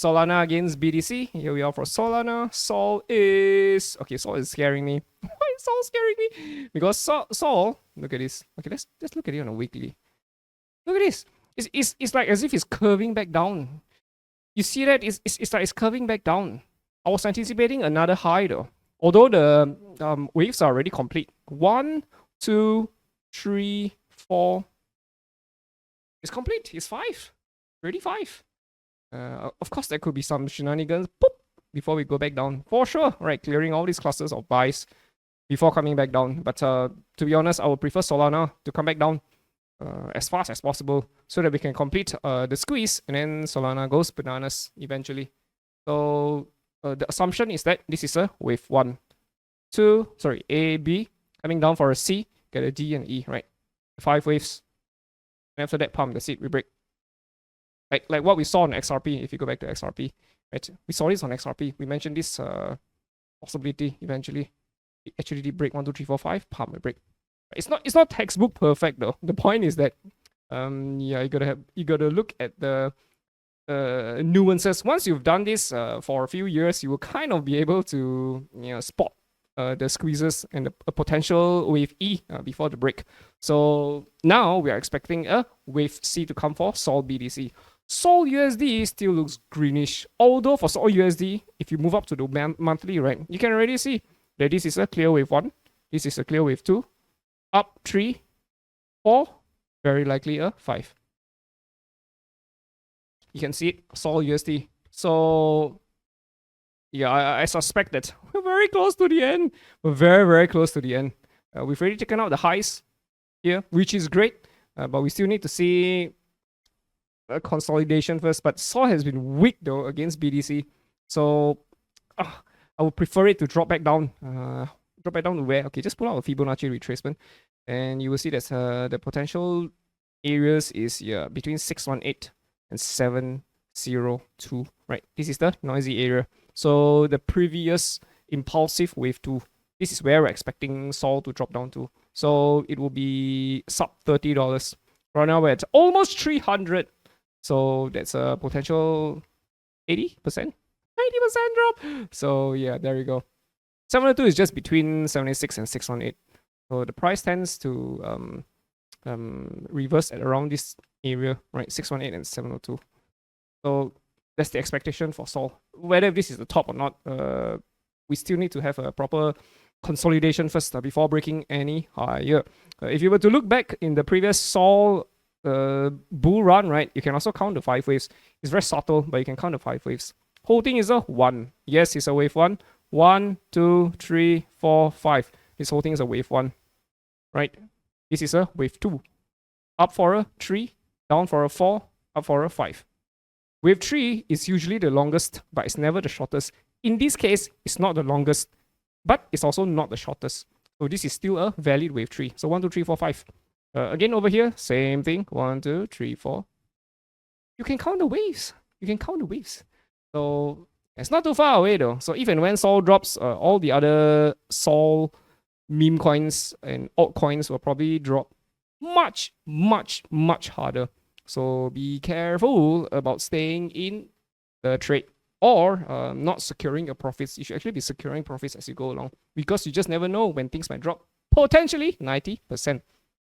Solana against BTC. Here we are for Solana. Sol is scaring me. Why is Sol scaring me? Because Sol, look at this. Okay, let's look at it on a weekly. Look at this. It's like as if it's curving back down. You see that? It's like it's curving back down. I was anticipating another high though. Although the waves are already complete. 1, 2, 3, 4. It's complete. It's 5. Already 5. Of course, there could be some shenanigans before we go back down. For sure, right? Clearing all these clusters of buys before coming back down. But to be honest, I would prefer Solana to come back down as fast as possible so that we can complete the squeeze and then Solana goes bananas eventually. So the assumption is that this is a wave 1, 2, sorry, A, B, coming down for a C, get a D and E, right? 5 waves. And after that pump, that's it, we break. Like what we saw on XRP, if you go back to XRP, right? We saw this on XRP. We mentioned this possibility eventually. It actually did break 1, 2, 3, 4, 5, pump, we break. It's not textbook perfect though. The point is that yeah, you gotta look at the nuances. Once you've done this for a few years, you will kind of be able to spot the squeezes and the potential wave E before the break. So now we are expecting a wave C to come for Sol BTC. Sol USD still looks greenish. Although for Sol USD, if you move up to the monthly, right, you can already see that this is a clear wave 1. This is a clear wave 2. Up 3, 4, very likely a 5. You can see it, Sol USD. So yeah, I suspect that we're very close to the end. We're very, very close to the end. We've already taken out the highs here, which is great. But we still need to see a consolidation first. But Sol has been weak though against BTC. So I would prefer it to drop back down. Drop back down to where? Okay, just pull out a Fibonacci retracement. And you will see that the potential areas is between 618 and 702. Right, this is the noisy area. So the previous impulsive wave 2, this is where we're expecting Sol to drop down to. So it will be sub $30. Right now we're at almost 300. So that's a potential 80%? 90% drop. So yeah, there you go. 702 is just between 76 and 618. So the price tends to reverse at around this area, right? 618 and 702. So that's the expectation for Sol. Whether this is the top or not, we still need to have a proper consolidation first before breaking any higher. If you were to look back in the previous Sol bull run, right, you can also count the 5 waves. It's very subtle, but you can count the 5 waves. Whole thing is a 1. Yes, it's a wave 1. 1, 2, 3, 4, 5. This whole thing is a wave 1, right? This is a wave 2. Up for a 3, down for a 4, up for a 5. Wave 3 is usually the longest, but it's never the shortest. In this case, it's not the longest, but it's also not the shortest. So this is still a valid wave 3. So 1, 2, 3, 4, 5. Again over here, same thing. 1, 2, 3, 4. You can count the waves. You can count the waves. So it's not too far away though. So even when Sol drops, all the other Sol meme coins and altcoins will probably drop much, much, much harder. So be careful about staying in the trade or not securing your profits. You should actually be securing profits as you go along because you just never know when things might drop potentially 90%.